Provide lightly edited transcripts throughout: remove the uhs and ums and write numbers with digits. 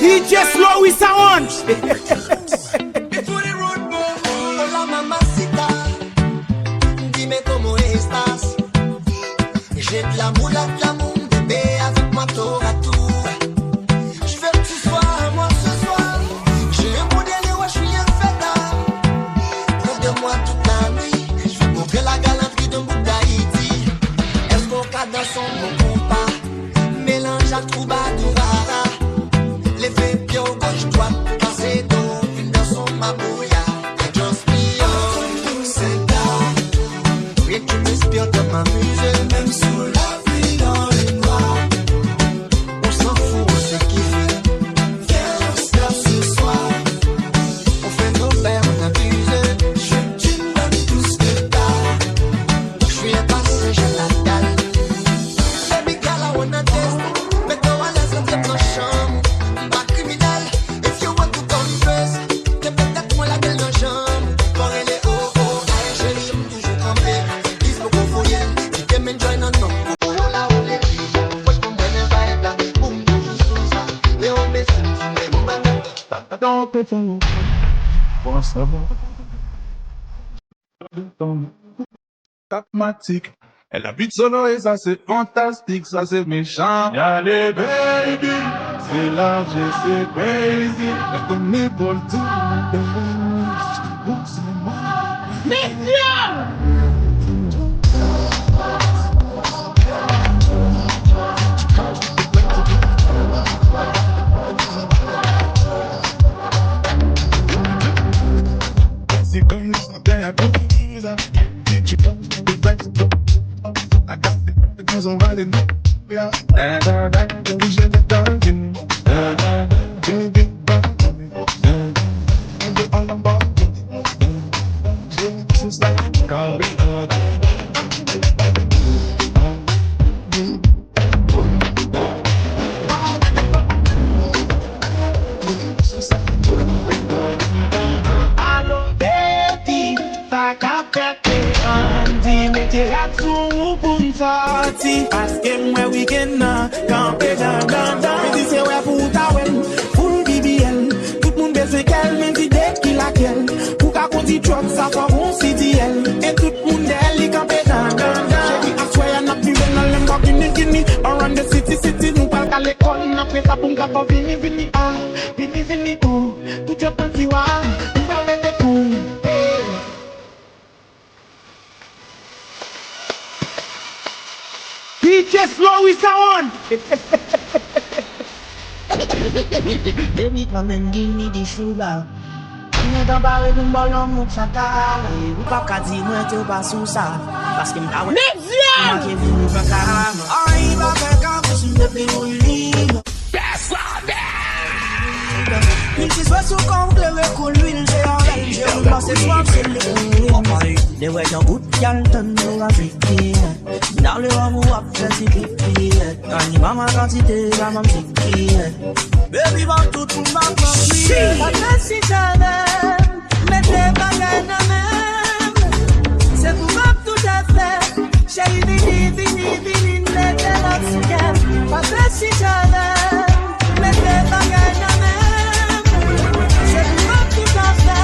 DJ Slowy Sound. Hola mamacita, dime cómo estás. J'ai de l'amour, bébé, avec moi tour à tour. Je veux que tu sois à moi ce soir. J'ai un modèle et ouais, je suis un fêtard. Prends de moi toute la nuit. Je veux montrer la galanterie d'un bout d'Haïti. Est-ce qu'on cadre dans son bon compas? Mélange à troubadourara. Les faits pieds au gauche droite, cassé d'eau, une dans son mabouya. I just be on, c'est là. Oui, tu m'inspires de m'amuser, même sous la pluie dans les noirs. On s'en fout, on sait kiffer. Viens, on se lave ce soir. On fait nos verres, on abuse. Tu me donnes tout ce que t'as. Je suis un passé, j'ai la dalle. Baby girl, I wanna test. Mets-toi à l'aise, on dans chambre. Tapmatique. Elle habite solo et ça c'est fantastique, ça c'est méchant. Y'a les baby, c'est large et c'est crazy. Elle connaît pour le tout. C'est moi. C'est comme ça, bien à tout. I got the girls on riding. Yeah, j'ai des dungeons. J'ai des bugs. J'ai all en bas. J'ai ça, car ask him where we can camper down. Me say where put away full BBL. Tout moun besoin qu'elle me dit dès qu'il a qu'elle. Pour qu'à côté truck ça soit bon CDL. Et tout moun d'elle il camper down. J'ai dit I swear not even dans Lamborghini. Around the city nous parle qu'à l'école. Après ça pour m'gappa vini oh. Tout your fancy wa. M'parle de tout. DJ Slowy Sound. Baby, come and give me the sugar. You don't buy the ballon, mon chata. Ou pas qu'à dire, moi, t'es pas sous ça. Parce que m'ta ouais. Nexian! M'ta venu pas carrément. Arrive à quelqu'un, pour se me faire mourir. That's all that! Il s'y soit sous compte, le coup, l'huile, j'ai en l'aile. J'ai un passé soir, c'est le they were your good girl turn to a freaky. Now they want to up just to keep it. And mama can't see the I'm sicky. Baby want to come back from me. I can't see that. Mettez bagaille na même. C'est pour moi tout à fait. J'ai vini, mettez l'oxygène. I can't see that. Mettez bagaille na même. C'est pour moi tout à fait.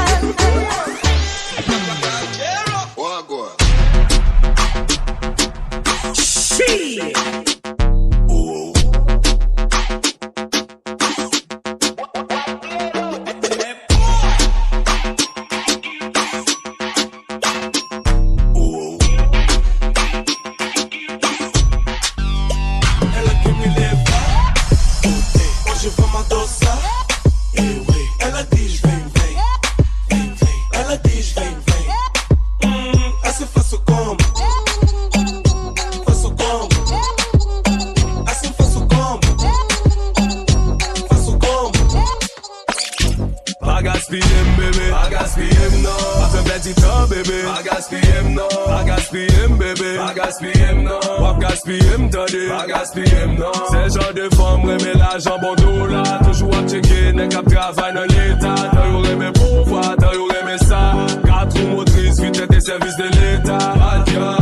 C'est genre de femme, remets la jambe en dos là. Toujours à checker, n'est qu'à travailler dans l'état. T'as eu remets pouvoir, t'as eu remets ça. 4 roues motrices, vite des services de l'état. Adia,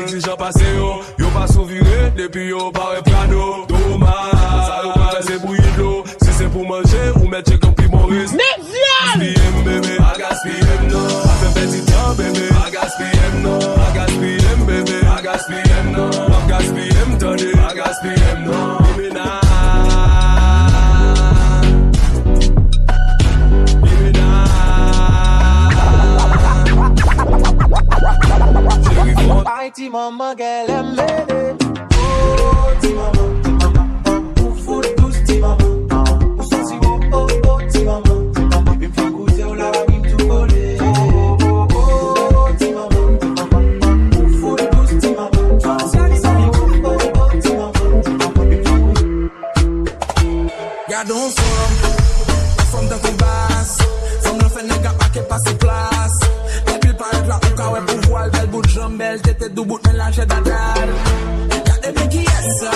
exigeant passer yo pas souviré. depuis yo pare plano. Dommage, ça yo pas c'est bouillir de l'eau. Si c'est pour manger ou mettre check up humoriste. Gaspillem bébé, a gaspillem non. A fait petit temps bébé, a gaspillem non. A gaspillem bébé, a gaspillem non. A gaspillem tenez, a gaspillem non. Ay, ti maman, qu'elle aime m'aider. Oh, ti maman, ou fout douce, ti maman. Ou sensi, oh, ti maman. Bim fin goûter, ou la bim tout collé. Oh, ti maman, ou fout douce, ti maman. Oh, ti maman, bim fin goûter. Gardons forme de combasse. Forme de fait nègre pas qu'elle passe place. Ouais, pour voir belle bout de jambe, belle tête du bout de mélange d'adal. Y'a des mecs qui est ça,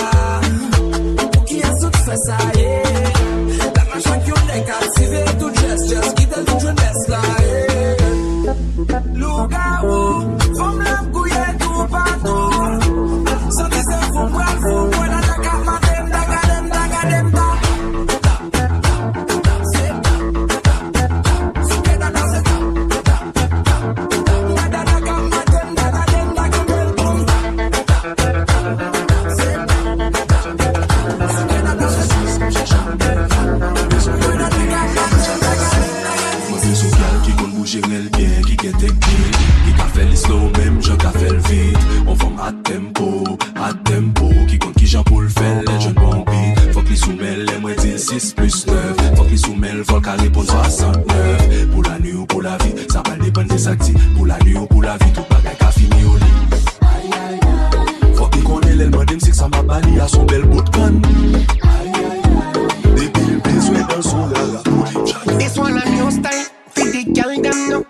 pour qui a tout fait ça, yeah. La machin qui on est captivé, tout geste, qui te le jeunesse là, yeah. Loup-garou, femme l'âme couillée tout partout. Sans des infos, bravo, pour la carte, madame, dagadem, dagadem, da. Qui compte qui j'en pour le faire, les jeunes bombies. Faut que les soumelles, les moins 6 plus 9. Faut que les soumelles, faut qu'à répondre 69. Pour la nuit ou pour la vie, ça va dépendre des actifs. Pour la nuit ou pour la vie, tout bagay qu'a fini au lit. Faut qu'il connaisse l'elma dem, c'est que ça m'a banni à son bel bout de canne. Depuis le besoin dans son gala. This one a new style, for the girl them no.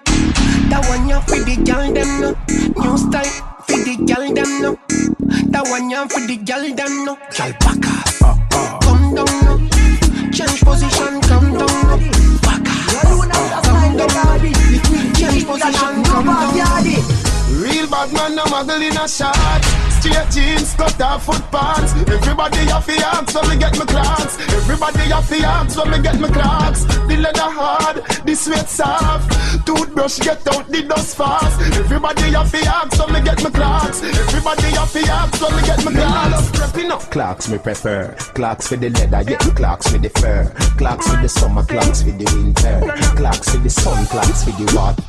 That one ya for the girl them no. New style, for the girl them no. That one ya for the girl them no. Girl backass, come down no. Change position, come down no. Backass, come down. Change position, come down. Real bad man, no muggle in a shot. Straight jeans, cut off foot pants. Everybody have the axe when me get my clocks. Everybody have the axe when me get my clocks. The leather hard, the sweat soft. Toothbrush get out the dust fast. Everybody have the axe when me get my clocks. Everybody have the axe when me get my clocks. Prepping up. Clocks me prefer. Clocks for the leather, yeah. Clocks for the fur. Clocks for the summer, clocks for the winter. Clocks for the sun, clocks for the water.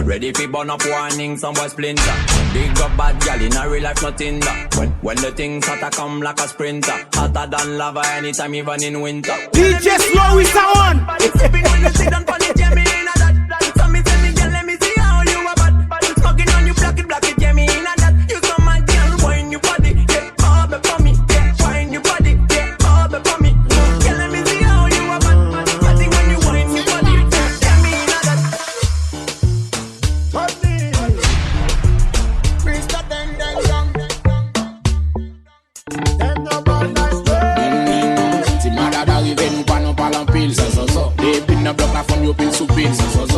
Ready for burn up warning, some boy splinter. Big up bad gal in a real life, nothing that. When the things hotter come like a sprinter. Hotter than lava anytime, even in winter. DJ Slow is on. It's sipping when you sit down for the jammy in a that. So me tell me girl, let me see how you are bad. Smoking on you, block it, jammy in a that. You some mad girl, wine your body, yeah, bob it for me, yeah, wine your body, yeah, bob it for me. Girl, let me see how you are bad. Party when you wine your body, yeah, jammy in a that.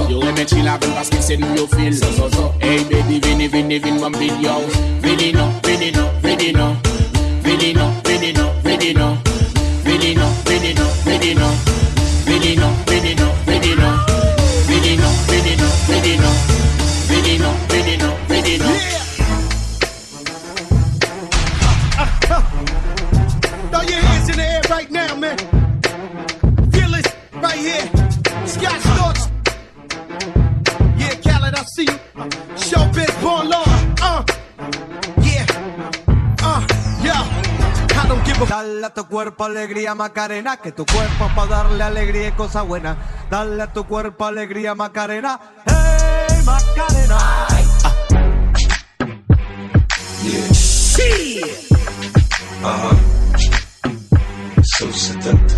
Yo reme chill avec parce que c'est nous yo feel. Hey baby, vini bambin yo. Vini no. Throw your hands in the air right now, man. Feel it right here. Scott Storch. Yeah, Khaled, I see you. Showbiz, born law. Yeah. I don't give a. Dale a tu cuerpo alegría Macarena, que tu cuerpo es pa' darle alegría y cosa buena. Dale a tu cuerpo alegría Macarena, hey Macarena. Yeah. Shit. So seductive.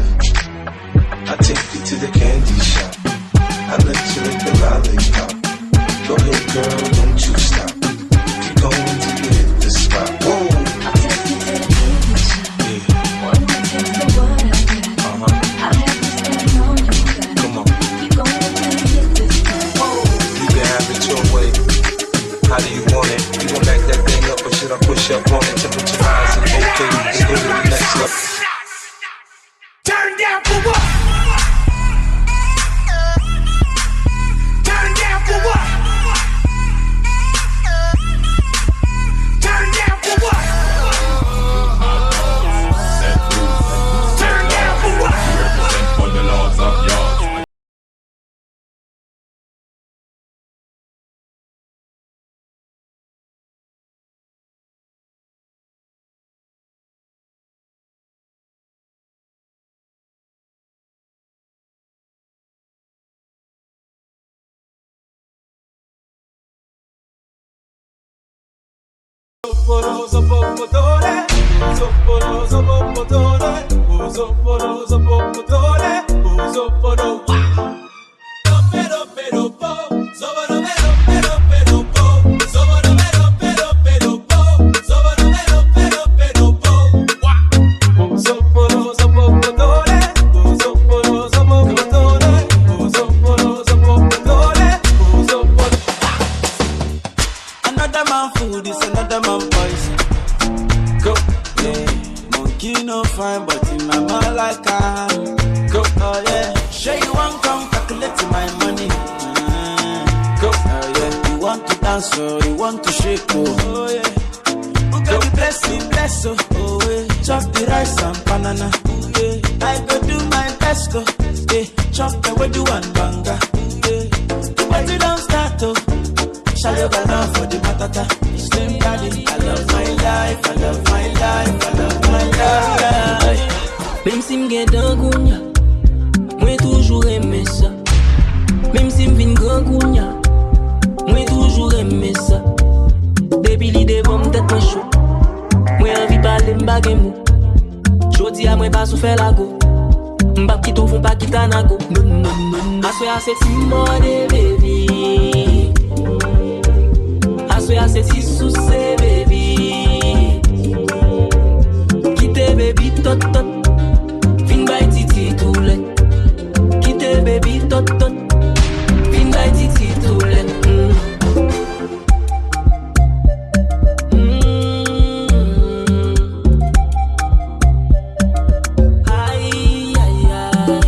I take you to the candy shop. I let you lick the lollipop. Go ahead, girl, don't you stop. You're going to hit the spot. Whoa. I'll take you to the candy shop. Yeah. One more taste of what I got. I'll have you stand on your back. Come on. You're going to hit the spot. Whoa. You can have it your way. How do you want it? You gon' back that thing up or should I push up on it? rise and okay, let's go to the next level. Turn down for what? Turn down for what? Turn down for what? Turn down for what? Represent for the lords of yards. Another man food is another man poison. Go, yeah. Monkey no fine, but in my mind like I go, oh yeah. Sure you want come calculate my money. Go, oh yeah. You want to dance, oh, you want to shake, oh yeah. Who got the blessing, bless, oh yeah. Chop the rice and banana, oh yeah. I go do my best, oh yeah. Chop the way do one banga, yeah. But you don't start, oh. Shall you go down for the matata? Slim daddy, I love my life, I love my life, I love my life. Même si m'gen dan gounya, moi toujours aimé ça. Même si m'vin grand gounya, moi toujours aimé ça. Baby l'idée va m'tête moi chaud. Moi envie parler m'bagay mou. Jodi a moi pas sou faire la go. M'bap ki ton fon pas ki tanago. Non non non. Aswe a se ti mode baby. I say si sous c'est baby. Quitte baby tot tot. Fin by titi tout let. Quitte baby tot tot. Fin by titi tout let. Aïe aïe aïe.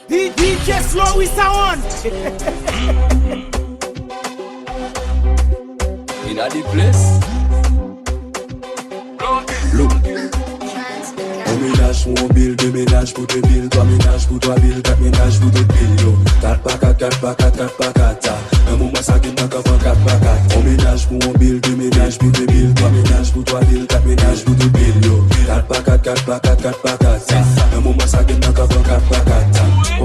DJ Slow is on. In a the place. Look. Ménage mon bill, deux ménages pour deux billes, trois ménages pour trois billes, quatre ménages pour deux billes, yo. 4 par 4, 4 par 4, 4 par 4, un moment ça qui n'a qu'à faire 4 par 4. On ménage pour mon bill, deux ménages pour deux billes, trois ménages pour trois billes, quatre ménages pour deux billes, yo. 4 par 4, 4 par 4, 4 par 4, un moment ça qui n'a qu'à faire 4 par 4.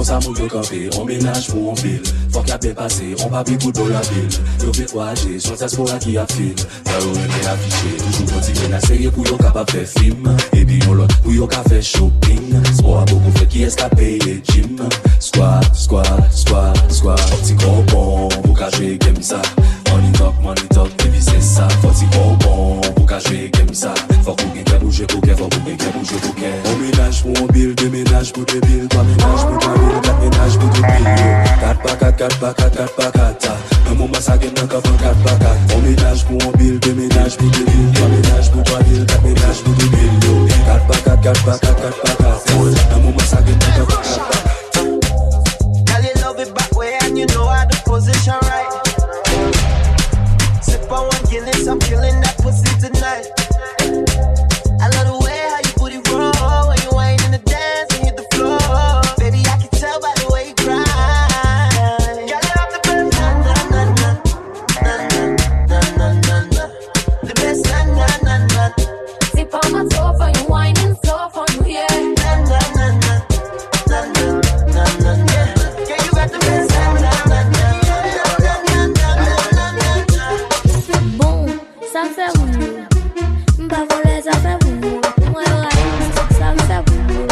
Comme ça, mon yo campé, on ménage pour on pile. Faut qu'il y a bien passé, on va beaucoup dans la ville. Yo fait 3G, sur ça, c'est pour la qui a film. Ça ou est affiché, toujours continuer la série pour yo capable faire film. Et puis on l'autre pour yo capable faire shopping. C'est pas beaucoup fait qui est-ce qu'a payé gym. Squad. Petit gros bon, pour qu'à jouer game ça. Money talk, baby c'est ça. Petit gros bon, pour qu'à jouer game ça. Faut qu'on gagne bouger pour qu'elle, faut qu'on gagne bouger pour qu'elle. On ménage pour on bill, deux ménages pour deux billes. Trois ménages pour trois billes, quatre ménages pour deux billes. 4 un moment ça gagne encore 4. On ménage pour on bill, deux ménages pour deux billes. Trois ménages pour trois billes, quatre ménages pour deux billes. 4. Un moment ça gagne encore 4. You know how to position right. Sip on one Guinness, I'm killing that pussy tonight. I love the way how you booty roll when you whine in the dance and hit the floor. Baby, I can tell by the way you grind. Girl, you're off the best, na. The best, na. Sip on my toe for you, whining slow for you, yeah. Na. Yeah, you got the best. Ça me fait boum, m'pas voler, ça fait boum. Moi, ça me fait boum.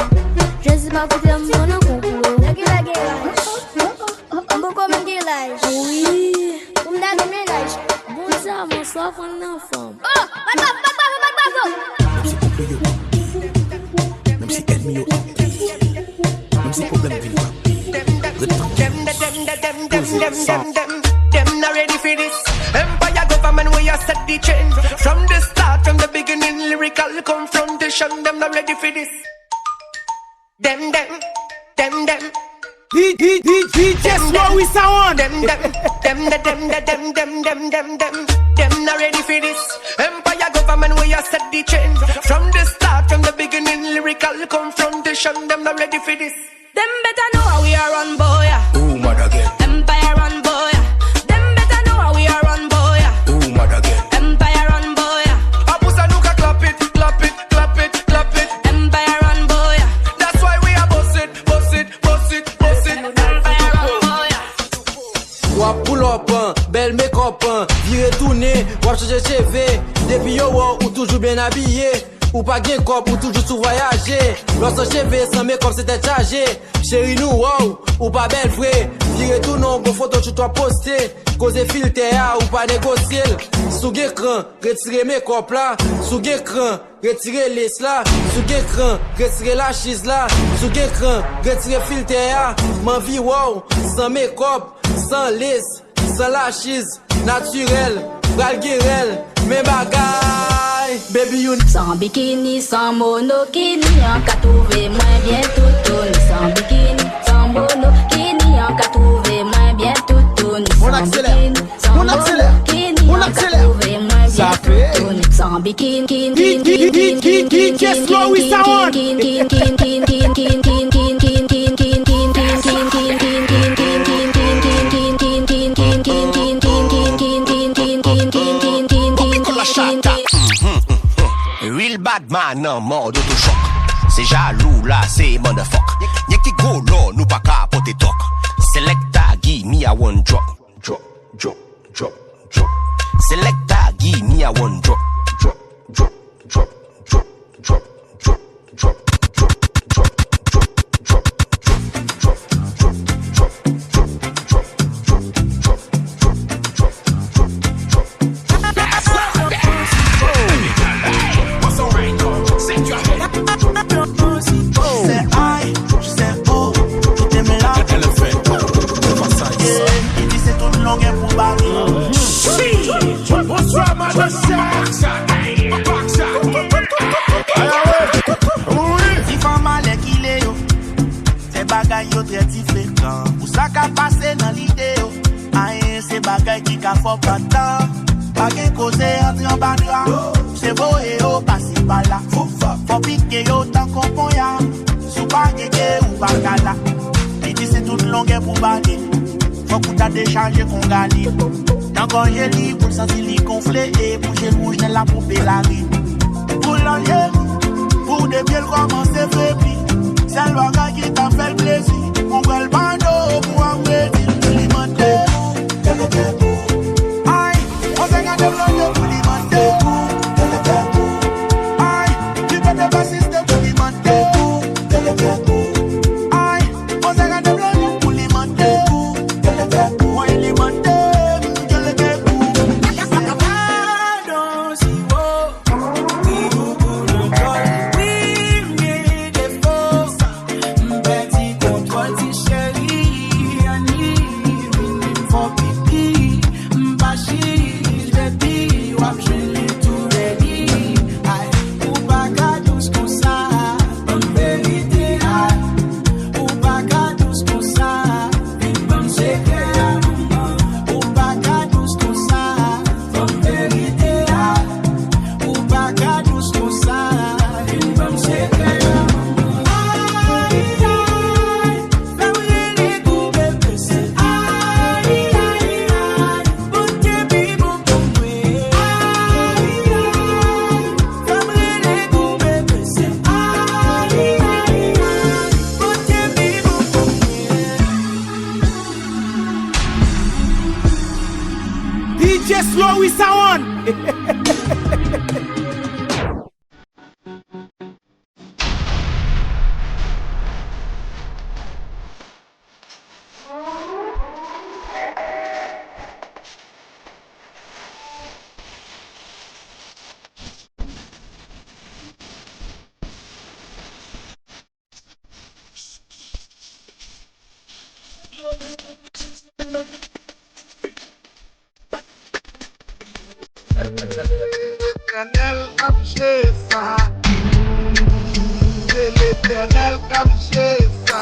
Je sais pas écouter mon complot. La gueule. On peut comme un gueulage. Oui. Comme dans le ménage. Bon, ça, mon soif, on est en forme. Oh, même si ennemi au même si problème vient Them not ready for this. Empire government where you set the change. From the start, from the beginning, lyrical confrontation. Them not ready for this. Them. Just what we sound. Them not ready for this. Empire government where you set the change. From the start, from the beginning, lyrical confrontation. Them not ready for this. Them better know how we are on boy. Ooh, mother again. Empire on boy. Them better know how we are on boy. Ooh, mother again. Empire on boy. Abusa nuka clap it. Empire on boy. That's why we are boss it. Empire on boy. Wap pull up, belle make-up, virer tourner, wap changer CV. Depuis yo ou toujours bien habillé. Ou pas gain cop, ou toujours sous voyager. Lorsque cheveux sans make-up c'était chargé. Chérie nous wow, ou pas belle vraie. Virer tout non, bon photo tu dois poster. Cause filtre ou pas négocier. Sous écran, retirer make-up là. Sous écran, retirer lace là. Sous écran, retirer la chise là. Sous écran, retirer filtre m'en vie wow, sans make-up, sans lace, sans la chise, naturel, valguerel, mes bagailles. Baby you sans bikini, sans monokini, en cas trouvé moins bien tout. Sans bikini, sans monokini, en cas trouvé moins bien tout. On accélère, Ça fait sans bikini, just what we sound. Real bad man en mode auto-choc. C'est jaloux là, c'est motherfuck. Y'a qui go là, nous pas capoter talk. Selecta, give me a one drop. Selecta, give me a one drop. Yo très différent. Ou ça qu'a passé dans l'idée, aïe, c'est bagaille qui qu'a fait pas tant. Pas qu'un cause entre en bandra. C'est beau et au passé par là. Faut piquer yo tant qu'on pon ya. Sous pas kéké ou pas gala. Il dit c'est toute longue pour baler. Faut qu'on t'a déchargé qu'on gagne. Tant qu'on j'ai libre, pour le sentir li gonflé. Et bouger le rouge dans la poupée la rime. Pour l'enlever, pour des pieds commencer faibli. C'est le bagage qui t'a fait le plaisir. On va le L'éternel comme chez ça. C'est l'éternel comme chez ça.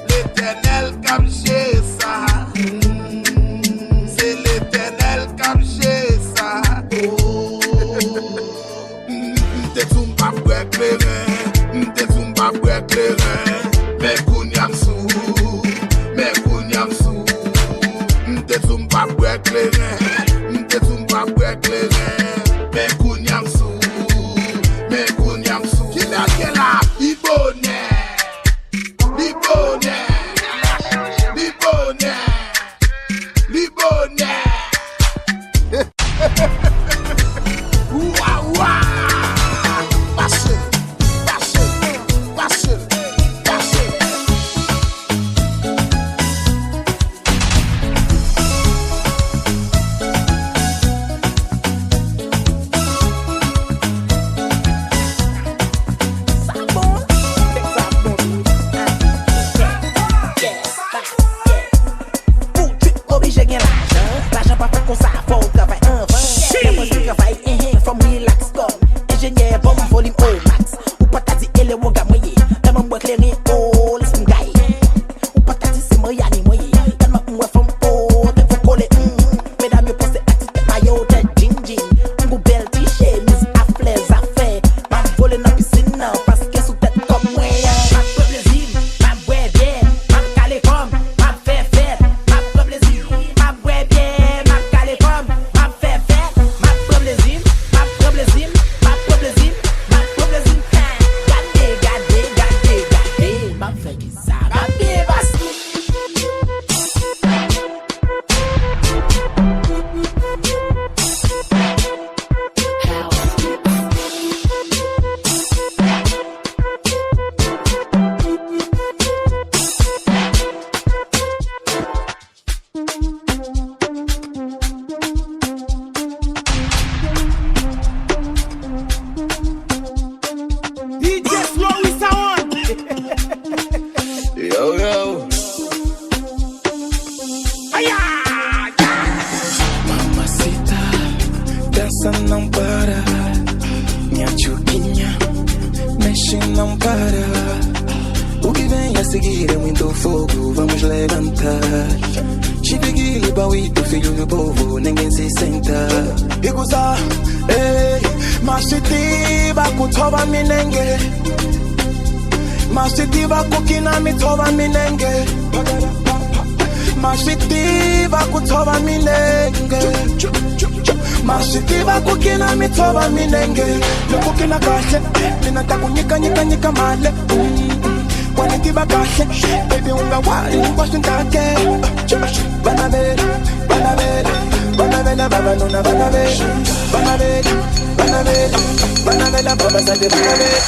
L'éternel comme chez ça. C'est l'éternel comme chez ça. T'es tout pas pour éclairer. T'es tout pas pour éclairer. Mais kounyam sou. Mais kounyam sou. T'es tout pas pour éclairer. T'es tout pas pour éclairer. Mais kounyam sou. Mais kounyam sou. Kila kila. Ibone. Libone. Libone. Libone. Ouah, ouah. Passe, passe, passe, passe. Obligé de l'argent, l'argent pas fait comme ça, faut travailler un vent. Y'a pas de travail, from relax comme ingénieur, bon volume au max. Ou pas t'as dit, elle est woga moye, tellement moi clairé, oh, laisse-moi gailler. Ou pas t'as dit, c'est moi yani moye, tellement moi femme, oh, t'es faut coller, mesdames, yo pensez à ti, maillot, t'es jean jean. Ou belle t-shirt, musique à flair, affaire. Ma voler dans piscine, non, parce que sous tête comme moi, ma peu plaisir, ma boire bien, ma calé comme, ma fait fête, ma peu plaisir. Ma boire bien, ma calé comme, ma fait fête, ma peu plaisir, ma peu plaisir, ma peu plaisir, ma peu plaisir. Gardez, gardez, gardez, gardez, ma fait qui ça va bien passer. DJ Slowy Sound. Yo, yo. Mamacita, dança não para. Minha chuquinha, mexe não para. O que vem a seguir é muito fogo, vamos levantar. Chibigili, bauito, filho do povo, ninguém se senta. Iguza, ei, mashitiva kutoba minenge. Mashitiva kukina mitoba minenge. Mashitiva kutoba minenge. Mashitiva kukina mitoba minenge. Lokukina kahle, mina takunyika nyika nyika male. Wanitiba kahle, baby unga wali washintake. Banabera, banabera, banabera, baba nuna banabera. Banabera, banabera, banabera, baba sade banabera.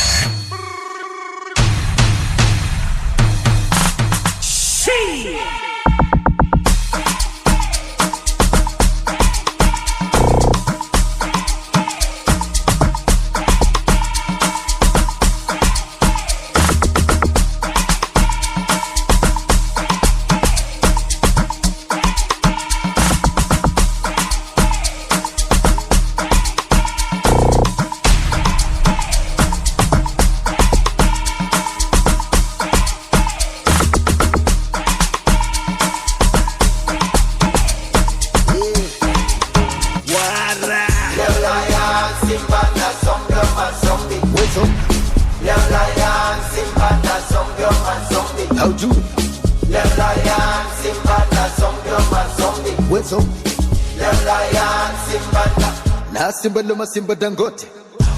Simba luma Simba Dangote.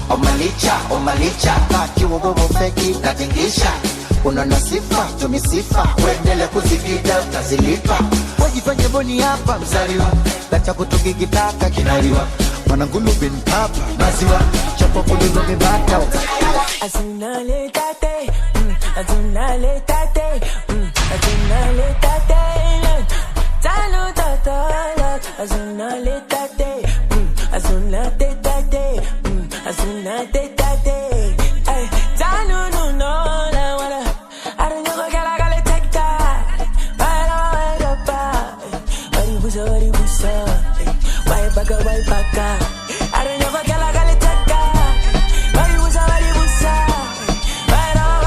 Omalicha kaki wogogo feki katingisha. Unaona sifa tumisifa, uendele kuzipita utazilipa. Wajifanye boni hapa mzaliwa, lacha kutugigitaka kinaliwa. Mwanangulu bin papa maziwa, chapo kulilo mibata. Azunale tate, azunale tate, azunale tate. Talo tatala, azunale tate. Azunate tate, azunate tate. Ay, tano no no la wala. I don't know what I gotta take that. I don't know what. Wari busa, why checker. I don't know if I can like a checker. Body was a body was a. Right up.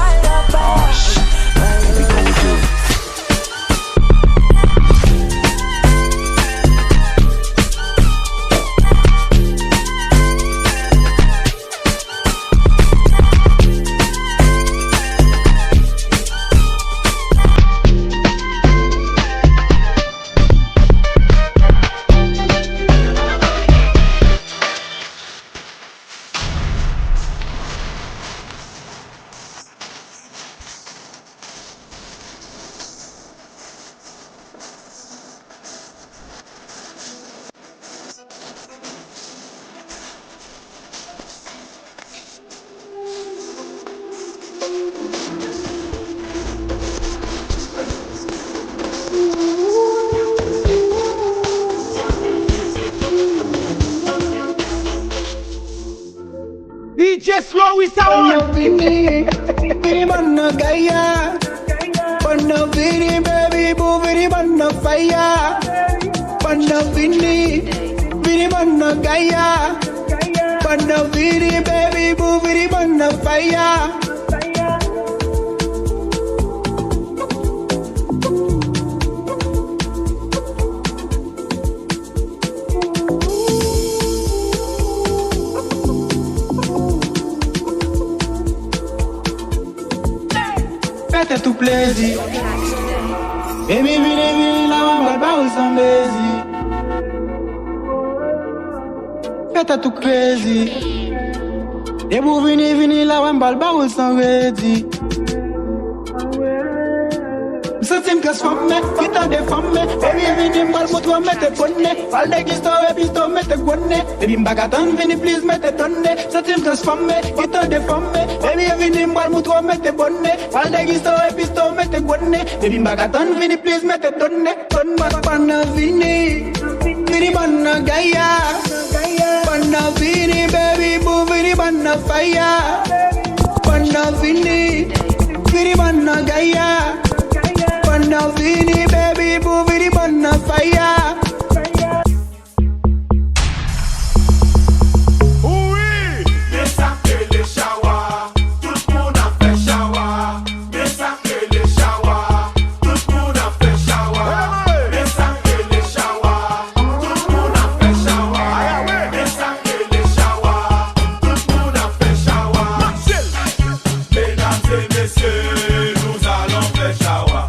Oh shit. DJ Slow is sound. Vini manna gaya, panna vini baby boo, vini manna fire, panna vini manna gaya, panna vini baby boo, vini manna fire. Fais tout plaisir. Baby, vini, la maman, pas où s'en baise. Fais tout crazy. Et vous vini, la maman, pas où s'en ready. Sentim que femme, qui t'a des femmes. Baby, vini, mal, pour toi, mette bonne. Parle de guiston, et puis toi, mette bonne. Baby, m'bagatan, vini, please, mette tonne. Sentim que femme, qui t'a des femmes. Baby, vini, mal, pour toi, mette bonne. Parle de guiston, et puis toi, mette bonne. Baby, m'bagatan, vini, please, mette tonne. Tonne, panna, vini. Vini, panna, gaya. Panna, vini, baby, boo, vini, panna, fire. Panna, vini. Vini, panna, gaya. Panna vini baby boo vini panna fire. Oui, des sacs les showers, tout le monde a fait shower. Des sacs les showers, tout le monde a fait shower. Des sacs les showers, tout le monde a fait shower. Des sacs les showers, tout le monde a fait shower. Mesdames et messieurs, nous allons faire shower.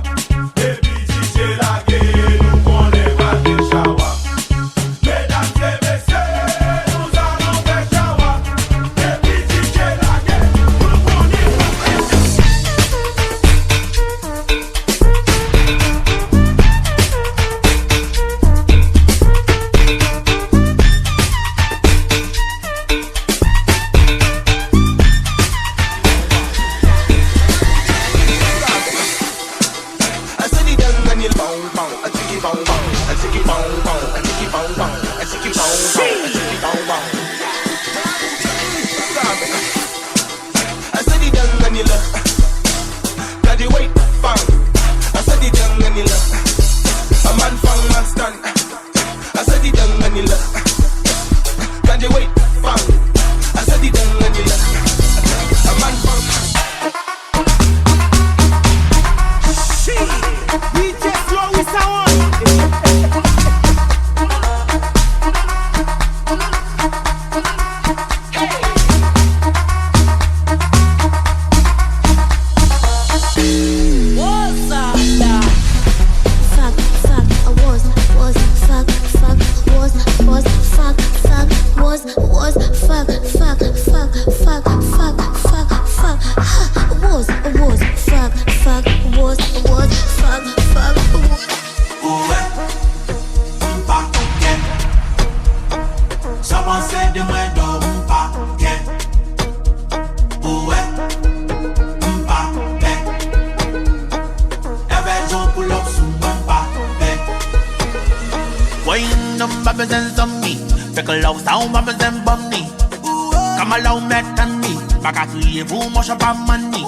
Moi j'ai pas mani.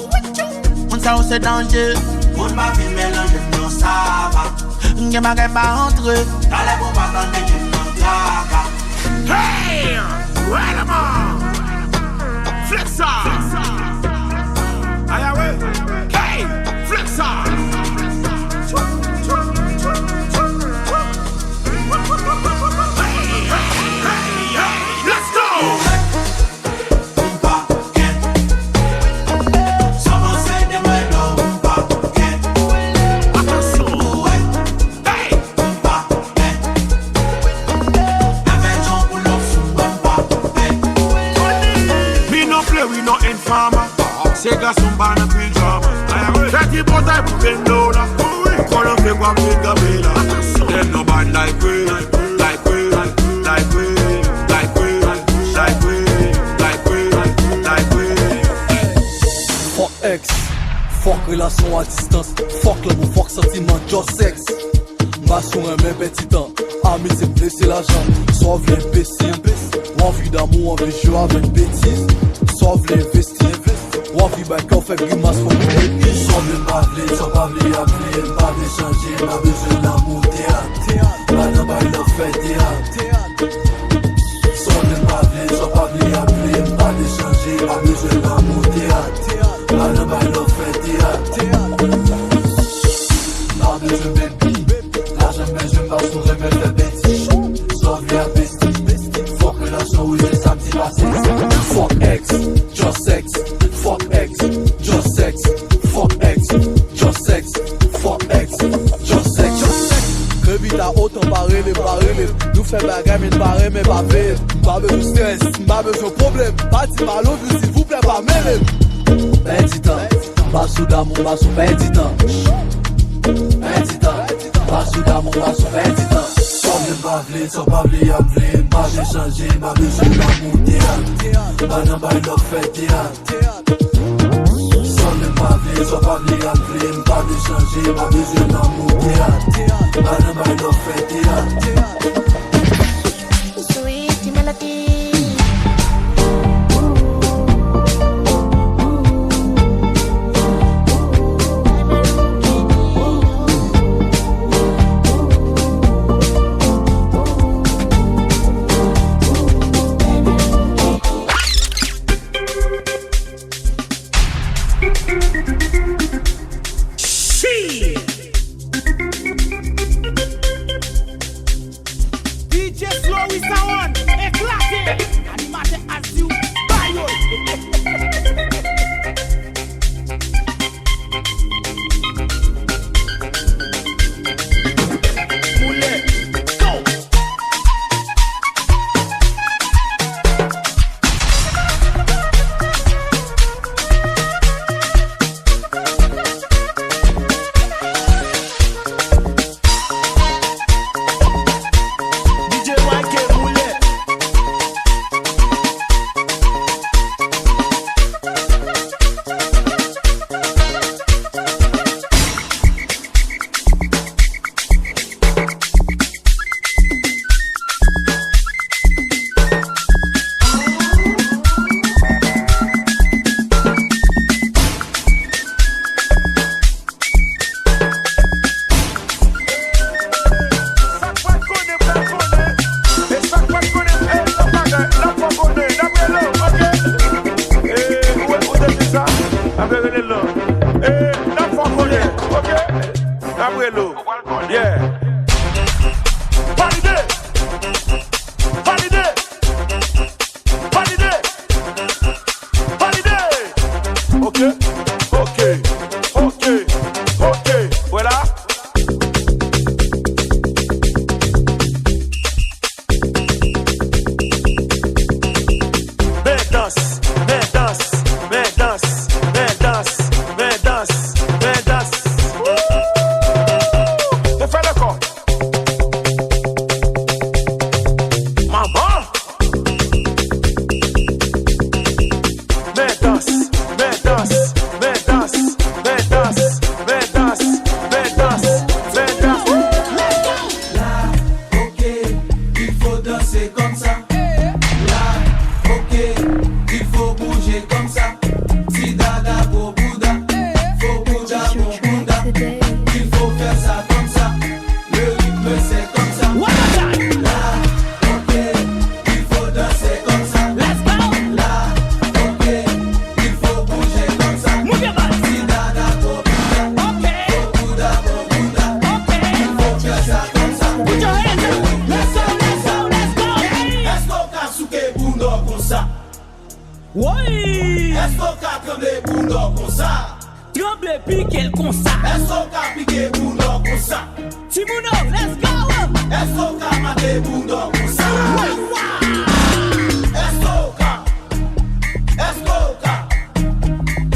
On ça c'est danger. On m'a vu mélanger non ça va. Y'a ma gueule pas entre. Dans les bombes attendez que non traca. Hey, where am I? Flexer. Hey, Flexer. Let's go. C'est garçon ban en pyjama. Fait bon taille pour bendo là. Quand on fait quoi pour gaber là. Them no bad like we, like we, like we, like we, like we, like we, like we. Fuck ex, fuck relation à distance. Fuck l'amour, fuck sentiment, just sex. Ma sur un même petit temps. Amitié blessé l'argent. Sauve l'imbécile. Envie d'amour, envie de jouer avec bêtise. Sauve l'investir. Wafi ba qu'on fait grimace pour nous. Sans même parler, sans parler, appeler, pas d'échanger, pas besoin d'amour, théâtre. Madame ba il a fait théâtre. Sans même parler, sans parler, appeler, pas d'échanger, pas besoin d'amour, théâtre. Madame ba il a fait théâtre. Pas besoin baby, l'argent besoin pas sur remède de bêtise. Sauve la bestie, fuck relation où j'ai sa petite passée. Fuck ex, just sex. Fuck ex, just sex. Fuck ex, just sex. Fuck ex, just sex. Revite à autant barrer les. Nous fait bagarre mais barrer mais pas faire. Pas besoin de stress, pas besoin de problème. Pas de malo, s'il vous plaît, pas mêler. Petit temps, pas sous d'amour, pas sous petit temps. Petit temps, pas sous d'amour, pas sous petit temps. Sans parler, appeler, pas d'échanger, pas besoin d'amour, théâtre. Madame ba il a fait théâtre. Sans parler, appeler, pas d'échanger, pas besoin d'amour, théâtre. Madame ba il a fait théâtre. Sweet melody. Est-ce qu'on a tremblé pour l'or comme ça? Tremblé piqué le consa. Est-ce qu'on a piqué pour l'or comme ça? Timono, let's go. Est-ce qu'on a maté pour l'or comme ça? Est-ce qu'on a? Est-ce qu'on a?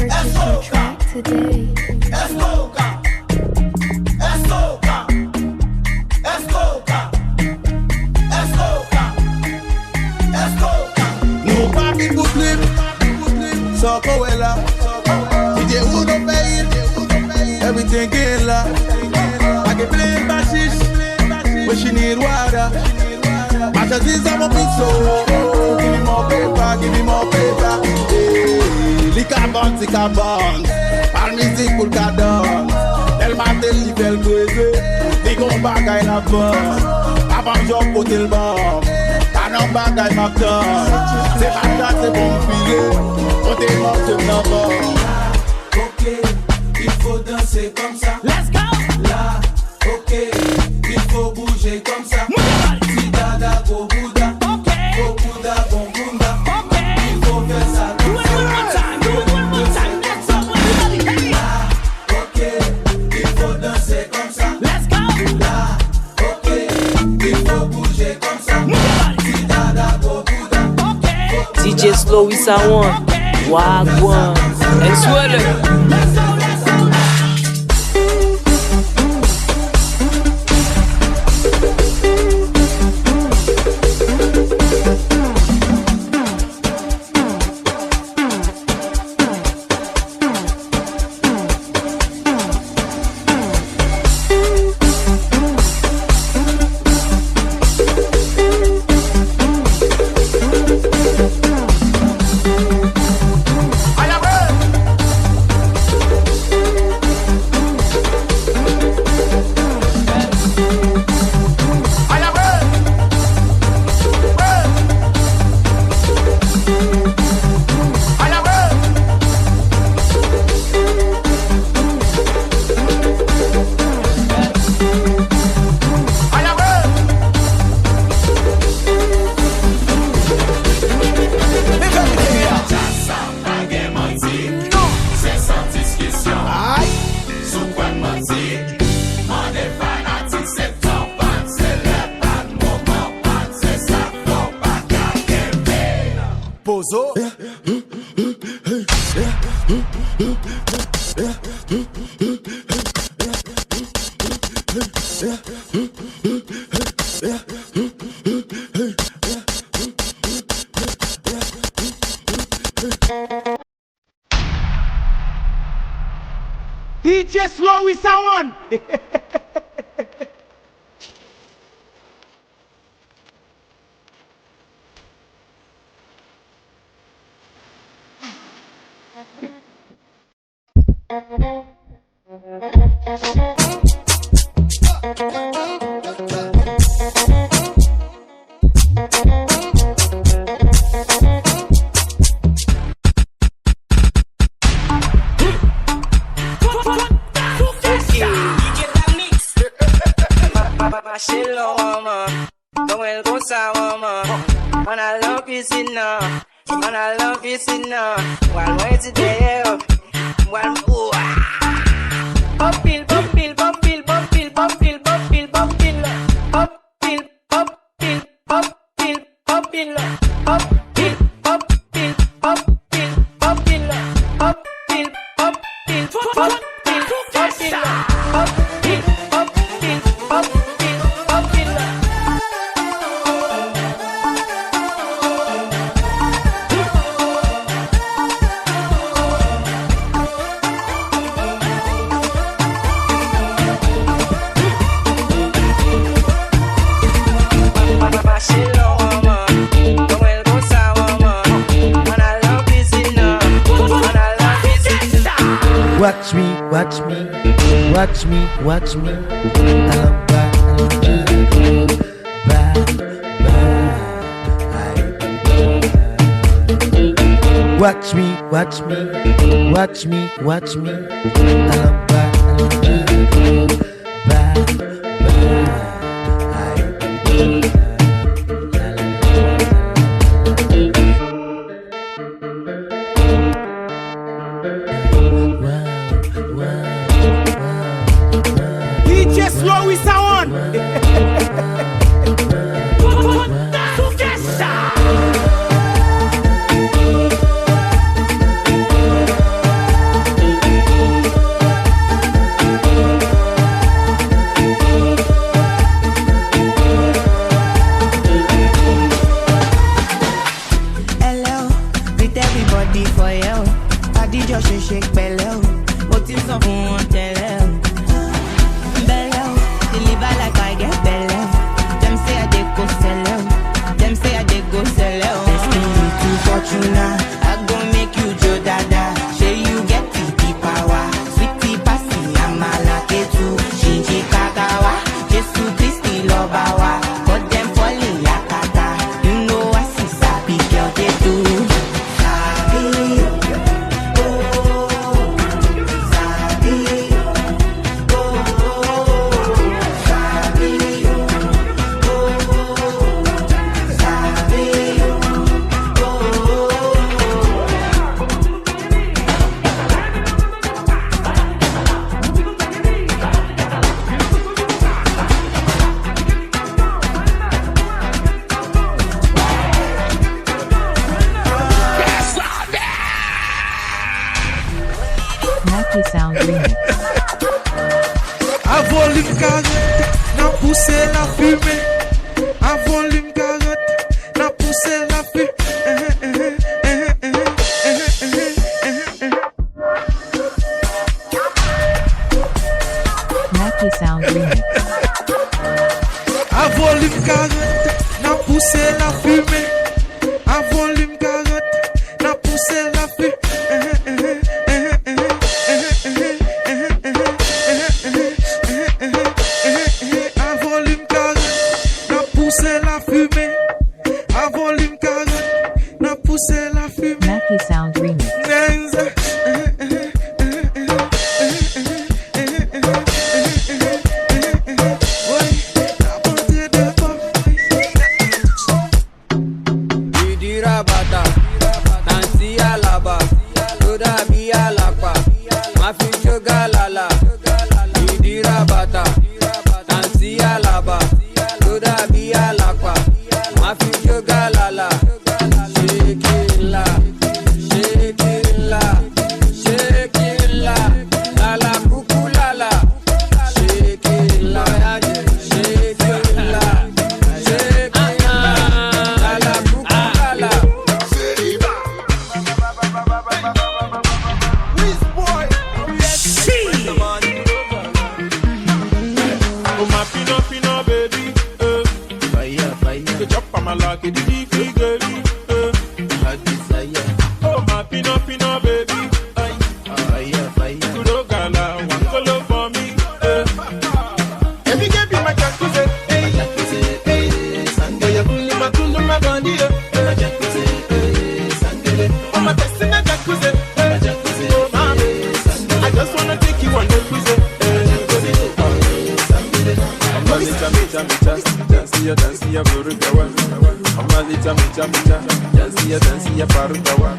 Est-ce qu'on a? Today. Est-ce qu'on a? Est-ce qu'on a? Est-ce qu'on a? Est-ce qu'on a? Est-ce qu'on a? Nous pas qui pour plus, sans qu'on est là. DJ who don't pay it, everything in là. I can play basis, but she need water. Matches is on my pizza. Give me more paper, give me more paper. Liquor bounce, all music pour cadence. Elle m'a dit qu'il fait le crazy, dit qu'on bagaille la bonne. Avant j'en côté le bon, t'as non bagaille ma tonne. C'est pas ça, c'est bon filet, on t'est mort sur nos bords. Ok, il faut danser comme ça. Let's go. Là, ok, il faut bouger comme ça. Si dada go bouda, go bouda, bon bunda. Il faut faire ça comme ça. Là, ok, il faut danser comme ça. Let's go. Là, ok, il faut bouger comme ça. Si dada go bouda, DJ Slow is a one. Wagwan. And Sweater. Pozo. DJ Slow is someone. Watch me. Watch me. DJ Slow is on. Hello, greet everybody for you. I did your shake bello. What is up on tell bello? Deliver like I get bello. Them say I dey go sell out. Them say I dey go sell out. Destiny to Fortuna. I go make you Joe Dada. Say you get the power. Sweetie passy, I'm a lucky too. Shinji Kagawa. Jesus Christi Lobawa. But them falling yakata. You know I see sabi girl they do. Sabi. Naki Sound Remix. À volume 40, n'a poussé la fumée. À volume 40, n'a poussé la fumée. Naki Sound Remix. À volume 40, n'a poussé la fumée. À volume 40, n'a poussé la fumée. À volume 40, n'a poussé la fumée. À volume 40, n'a poussé la fumée. Naki Sound Remix. Rabata, Nancy Alaba, Toda Bialapa, Mafi Jogalala, Idi Rabata, Nancy Alaba, Toda Bialapa, Mafi Jogalala, Shekila, Shekila, Shekila, Lala Kukulala, Shekila, Shekila, Shekila, Lala Kukulala. Oh my pino baby, fire, fire. The chop on my lucky, the deep girly, I desire. Oh my pino baby, fire, fire. Kudo gala, one color for me, If you get me my jacuzzi, hey, Sunday, my bandito, Sunday, oh my testina jacuzzi, oh mama, I just wanna take you on the cruise. Dansi ya burugawa, amalita micha, dansi ya parugawa.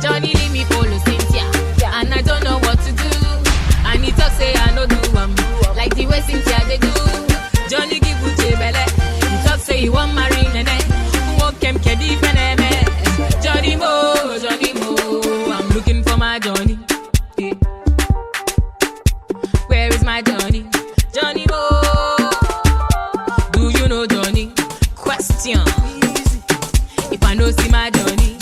Johnny leave me follow Cynthia, and I don't know what to do. And he talk say I no do like the way Cynthia they do. Johnny give Uche belle, he talk say he want marry Nene. Walk him kedi feneme. Johnny Mo, I'm looking for my Johnny. Yeah. Where is my Johnny? Johnny Mo, do you know Johnny? Question. If I know see my Johnny.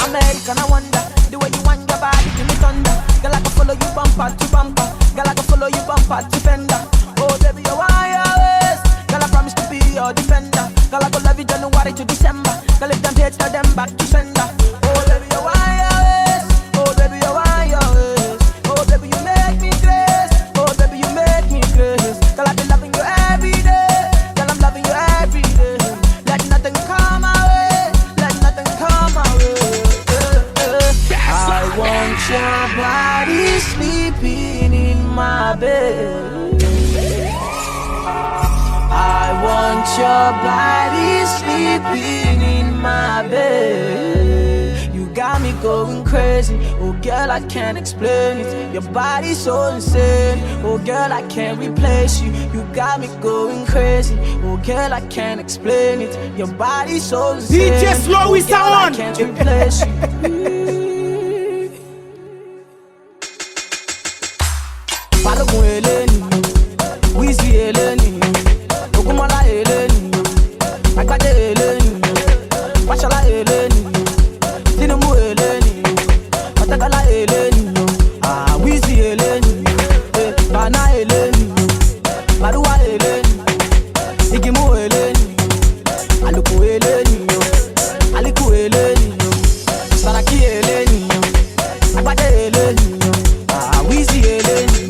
American, I wonder the way you want your body, give me thunder. Girl, I can follow you bumper to bumper. Girl, I can follow you bumper to fender. Oh, baby, you want your ways. Girl, I promise to be your defender. Girl, I go love you January to December. Girl, if them hate, tell them back to sender. Oh, baby, you want your ways. Oh, baby, you want your ways. Oh, baby, you make me crazy. Oh, baby, you make me crazy. Girl, I be loving you every day. Girl, I'm loving you every day. Let nothing come my way. Let nothing come my way. I want your body sleeping in my bed. I want your body sleeping in my bed. You got me going crazy. Oh girl, I can't explain it. Your body's so insane. Oh girl, I can't replace you. You got me going crazy. Oh girl, I can't explain it. Your body's so insane. DJ Slow is I on. can't replace you. Balogun Eleni, Wizzy Eleni, Ogunmola Eleni, Agbade Eleni, Fashola Eleni, Tinubu Eleni, Otedola Eleni, Wizzy Eleni, Bana Eleni, Maruwa Eleni, Igimu Eleni, Aluku Eleni, Aliku Eleni, Saraki Eleni, Agbade Eleni, Wizzy Eleni.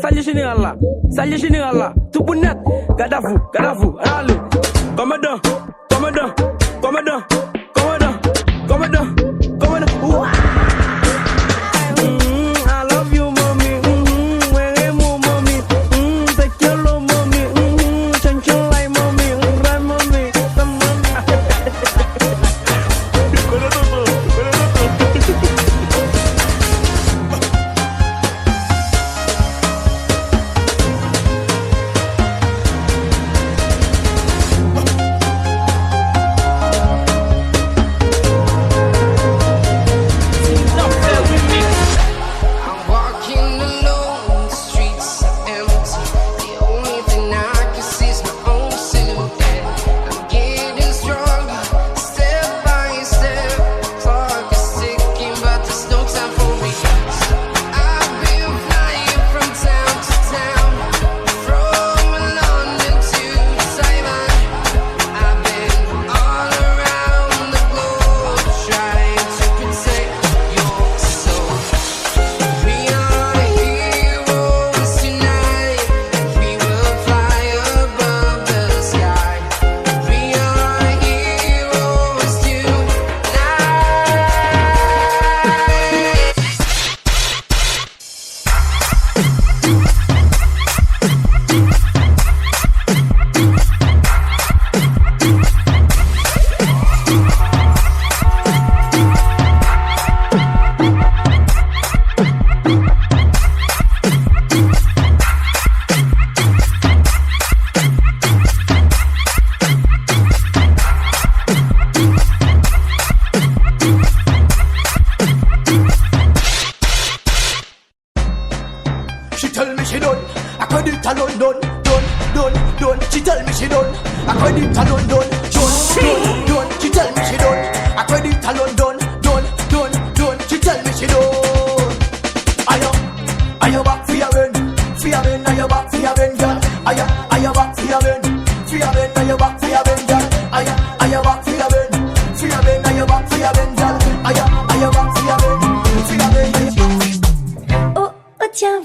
Salut général là, tout pour net. Garde à vous, allez. Commandant. Ouah. I love you, mommy. Where am I, mommy? Take your love, mommy. Change your life, mommy. Right, mommy.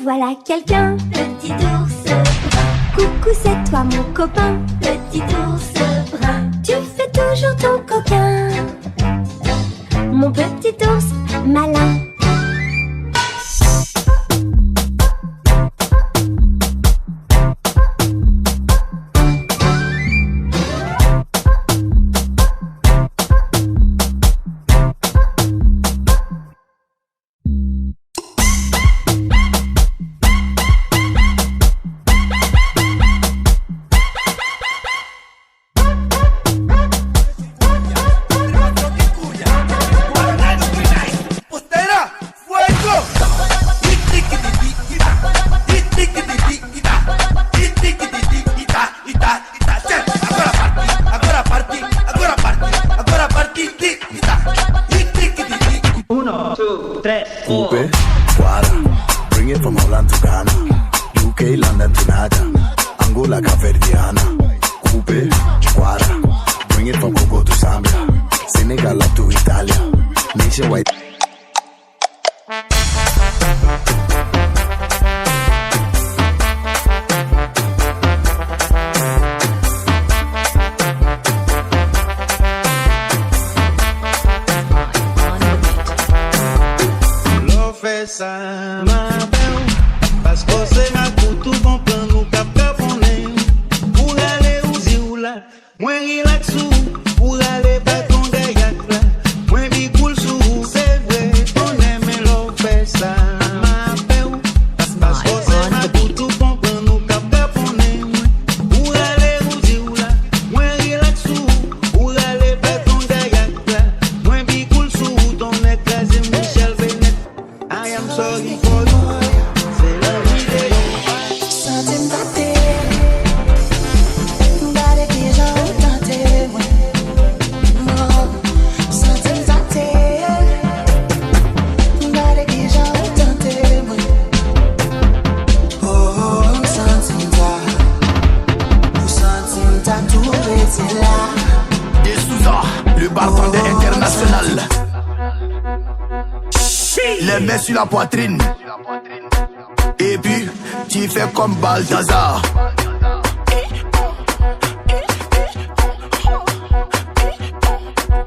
Voilà quelqu'un, petit ours brun. Coucou, c'est toi mon copain, petit ours brun. Tu fais toujours ton coquin, mon petit ours malin. Coupe, guarda, bring it from Holland to Ghana, UK, London to Naja, Angola, Caverdiana. Coupe, guarda, bring it from Congo to Zambia, Senegal up to Italia, nationwide. Ça m'appelle parce que c'est ma couture qu'on prend nous cap caponer pour aller où si ou là moi relax ou pour aller pas ton gayak là moi bi cool sous c'est vrai on aime l'eau fait ça m'appelle parce que c'est ma couture qu'on prend nous cap caponer pour aller où si ou là moi relax ou pour aller pas ton gayak là moi bi cool sous ton écrasé Michel Benet. I am sorry for you. C'est la vie de you. Something that body déjà tenté, something that body déjà tenté, oh, something that tout est là. De Souza, le bartender international. Les mains sur la poitrine. Et puis, tu fais comme Balthazar.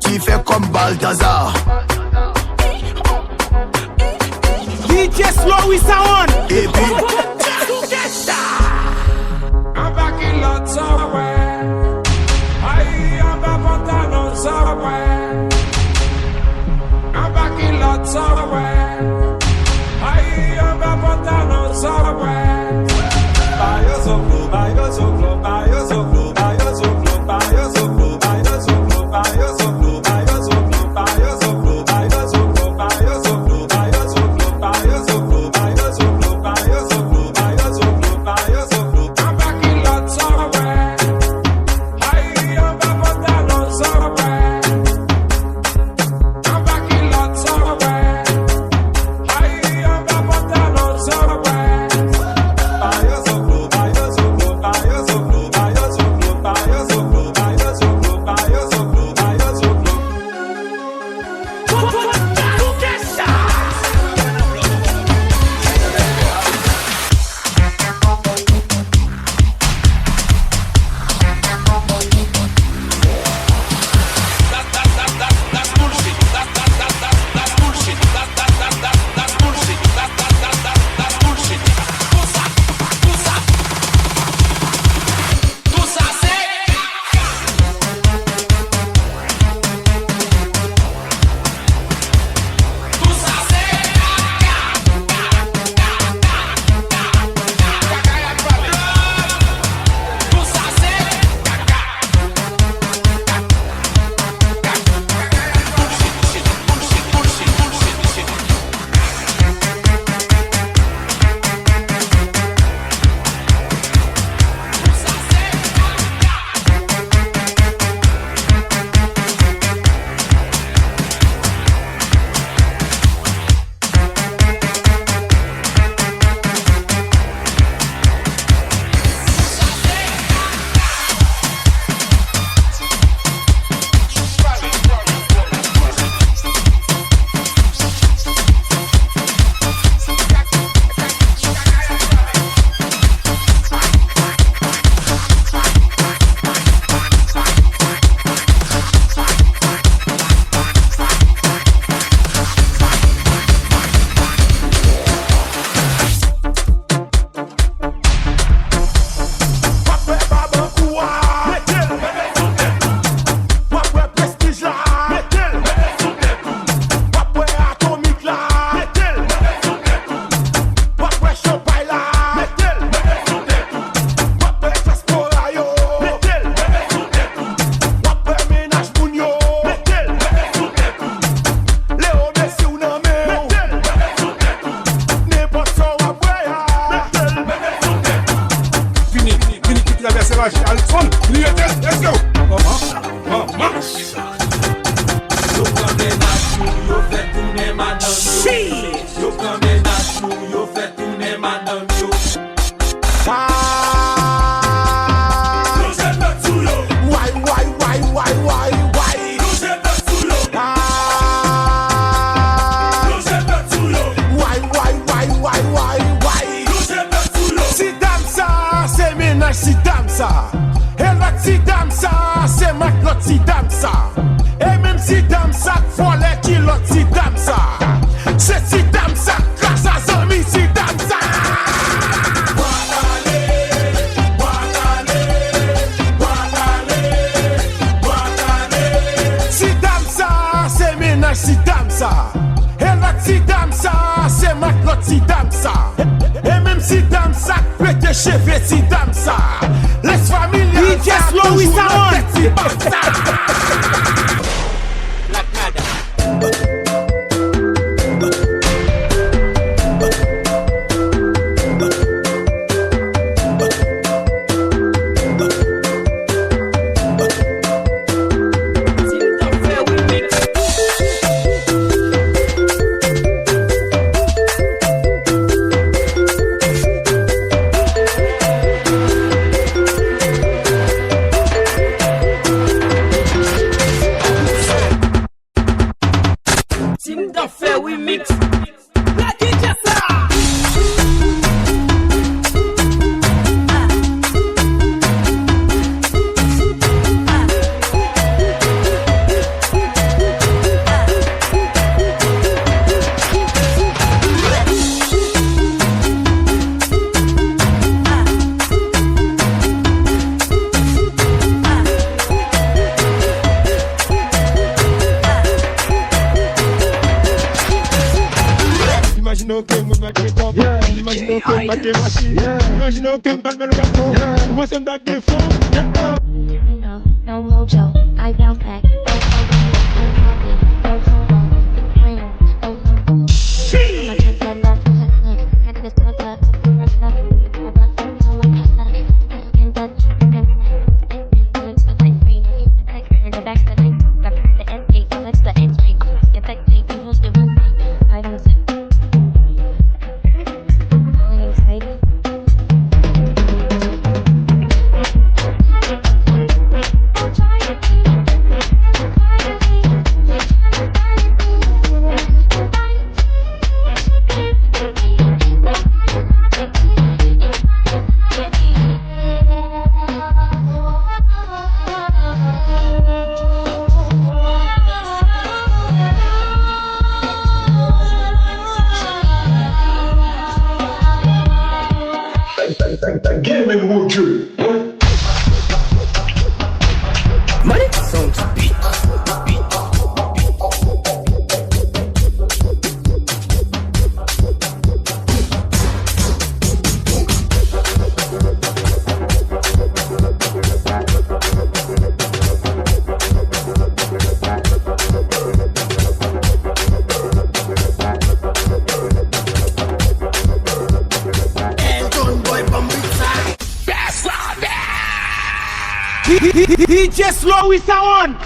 Tu fais comme Balthazar. DJ Slow is on. Et puis, I'm back in lots of way. I am a pantano somewhere. I'm back in lots of way. I am a pantano somewhere. Buy your solo, buy your solo, buy your solo, buy your solo, buy your solo, buy your solo, buy your solo, buy your solo, buy your solo, buy your solo, buy your solo, buy your solo, buy your solo, buy your solo, buy your solo, buy your solo, buy your solo. I'm back in lots of way. I am a pantano somewhere. I'm back in lots of way. I am a pantano somewhere. Buy your solo, buy your solo, buy your solo, buy your solo, buy your solo, buy your solo, buy your solo, buy your solo. Si damsa, et l'autre si damsa, c'est ma l'autre si damsa. Et même si damsa, voilà qui l'autre si damsa. C'est si damsa, grâce à Zami si damsa. Si damsa, c'est ménage si damsa. Et l'autre si damsa, c'est ma l'autre si damsa. Et même si damsa, peut-être cheveux si damsa. Laisse familia, DJ Slow is on. t'en fais remix. La DJ ça. Imagine que me back it up. Imagine que me back it machine. Imagine que me back me gato. Você me dá que fome. No mojo, I bounce back. Gaming Mojo. Money sounds beat. DJ Slow is on.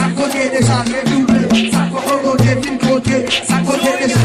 ça côté déjà redoublé, ça côté fin côté, ça côté déjà.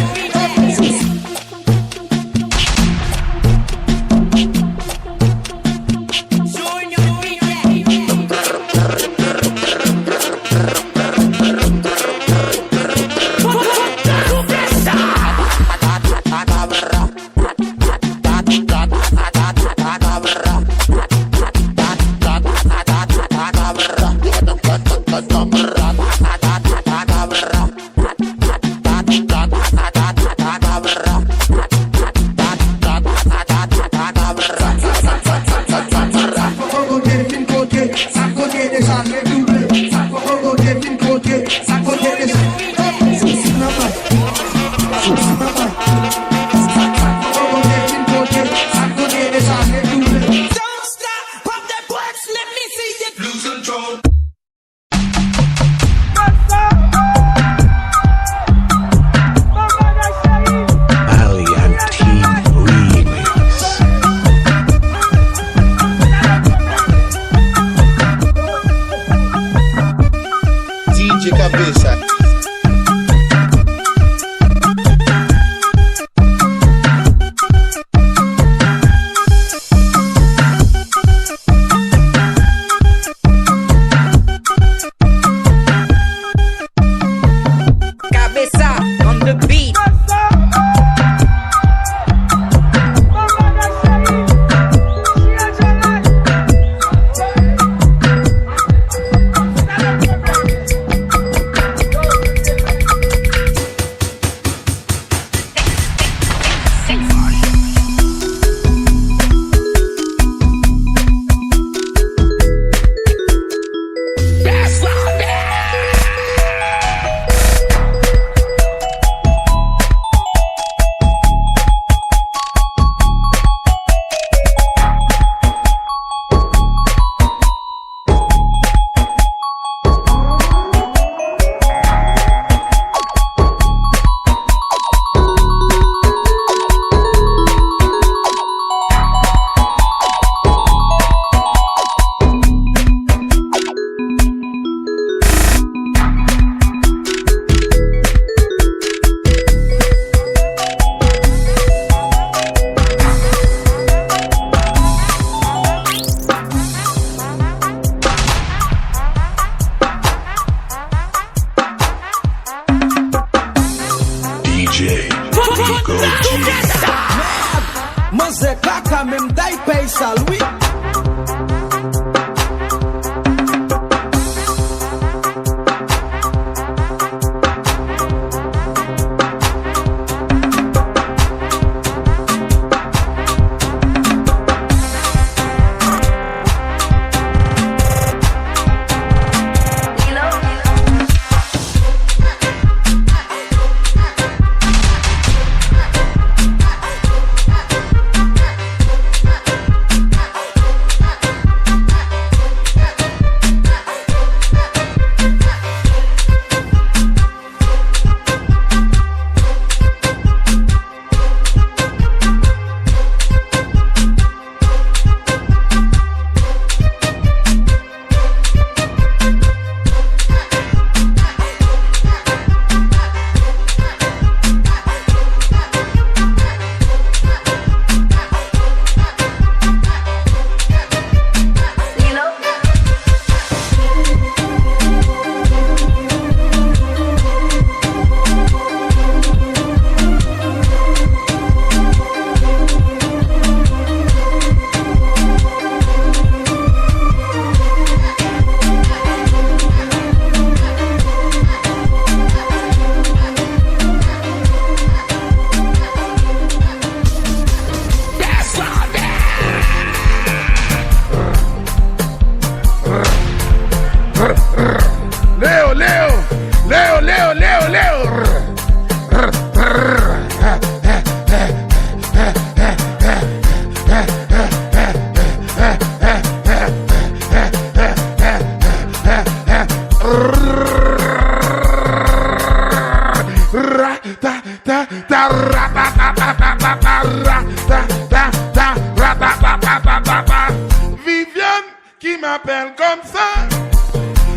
Viviane qui m'appelle comme ça.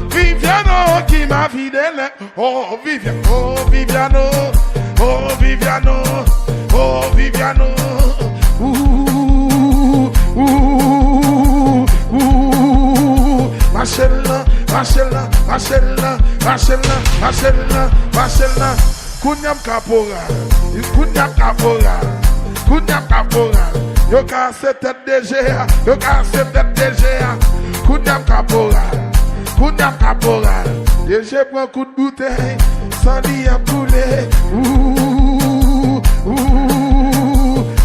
Viviane, oh qui m'a vidé les. Oh Viviano, oh Viviano, oh Viviano, oh Viviano. Marcella, Marcella, Marcella, Marcella, Marcella, Marcella. Kunyam Kapora, Kunyam Kapora, Kunyam Kapora. Yo ka se tête DGA, yo ka se tête DGA. Kunyam Kapora, Kunyam Kapora. DG prend coup de bouteille, sans lit à poulet.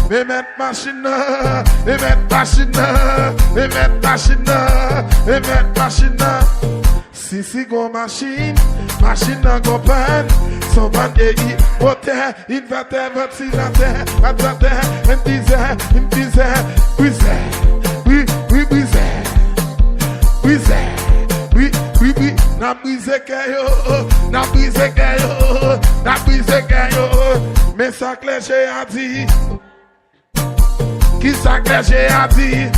Me mettre machine, me mettre machine, me mettre machine, me mettre machine. Si go machine, machine go pan. Son bandé moteur, inverter, ventilateur, ventilateur, un disait, brisé, oui, brisé, brisé, oui, na brisé kayo, na brisé kayo, na brisé kayo. Mais ça clair j'ai a dit. Qui ça que j'ai à dire?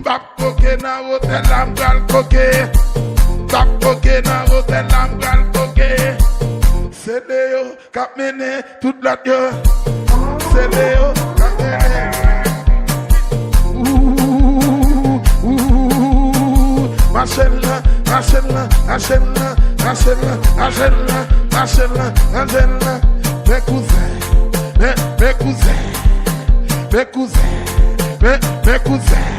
Bap koke na hotel l'amgal koke. Bap koke na hotel l'amgal koke. C'est Léo kap mene tout la yo. C'est Léo kap mene. Marcella, Marcella, Marcella, Marcella, Marcella, Marcella, Marcella. Mes cousins, mes cousins, mes cousins, mes cousins,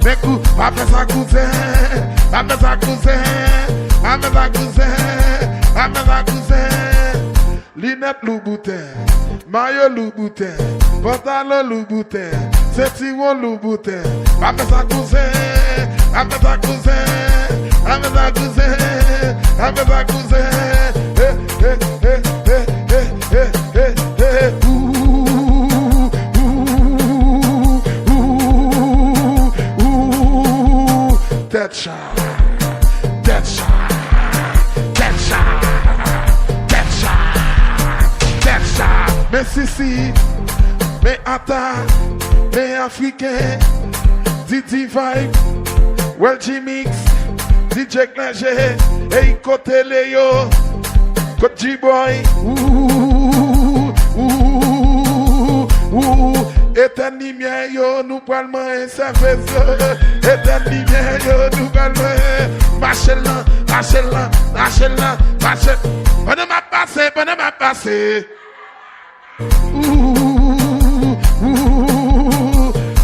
mes cousins. Papa sa cousin, papa sa cousin, papa sa cousin, papa sa cousin. Linette Louboutin, maillot Louboutin, pantalon Louboutin, ceinturon Louboutin. Papa sa cousin. I'm a cousin, I'm a cousin, I'm a cousin. Hey, hey, hey, hey, hey, hey, hey, Dead shot, dead shot, dead shot, dead shot, dead shot. Mais si, mais attends, mais africain, Didi Vibe. Well, G-Mix, DJ Clanger, hey, côté Léo, côté G-Boy, éternel mien, yo, nous parlons un service, éternel mien, yo, nous parlons, Marcella, Marcella, Marcella, Marcella, bonne m'a passé,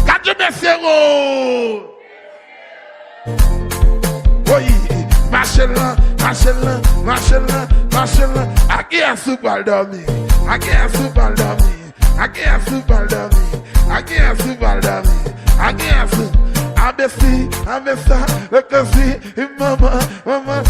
Quatre messieurs, oui, Marcella, Marcella, Marcella, Marcella. Aqui é super dormir, aqui é super dormir, aqui é super dormir, aqui é super dormir, aqui é super. ABC, ABC, le casi, mama, mama.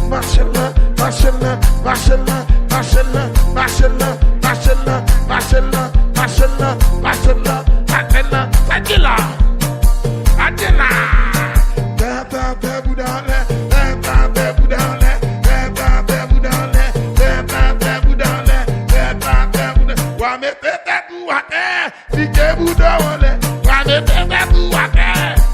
Marcella, Marcella, Marcella, Marcella, Marcella, Marcella, Marcella. Marcella, Marcella, Marcella, Marcella, Marcella. Tata te budale, tata te budale, tata te budale, tata te budale, tata te budale. Wa me tete kuate, fike budale. Wa me tete kuate,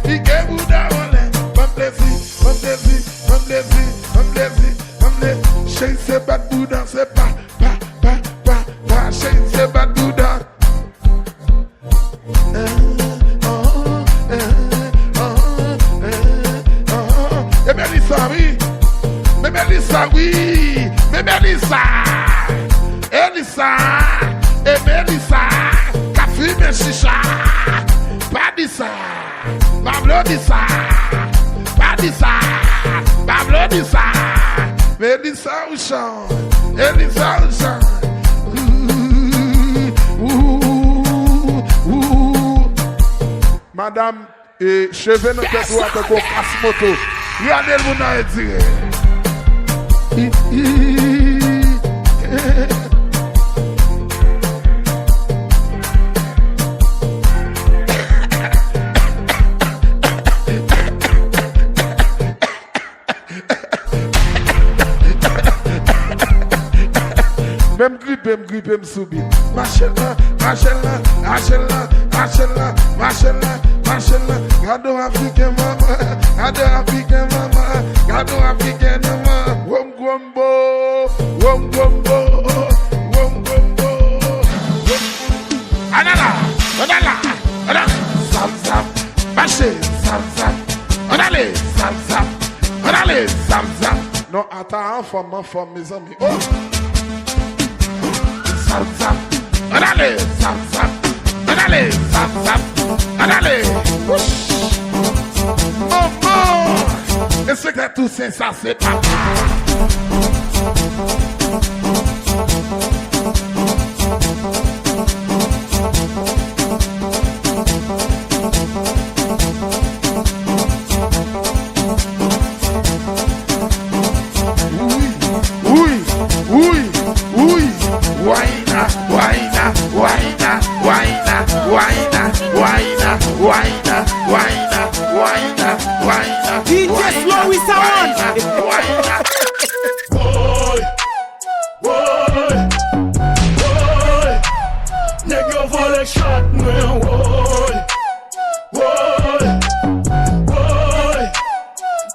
fike budale. Mamlezi, mamlezi, mamlezi, mamlezi, mamlezi. Shay se bad buda, se pa. Shay se bad buda. Oui, mais Melissa, Elissa, et Melissa, café, mais chicha, pas dit ça, Pablo dit ça, pas dit ça, Pablo dit ça, Melissa ou chante, Elissa ou chante. Madame, et cheveux ne te doit te qu'on fasse moto. Regardez le monde à dire. Même grippe grippe, m'soubit. Machine là, gado africain maman, gado africain maman, gado africain maman. Wom gombo. Anala, zam, machine, zam, allez, zam. Non, attends, femme, mes amis. Oh! Zam, allez, zam, allez. Oh! Et c'est que tout c'est ça, c'est pas DJ Slow is on. Nigga volley shot me,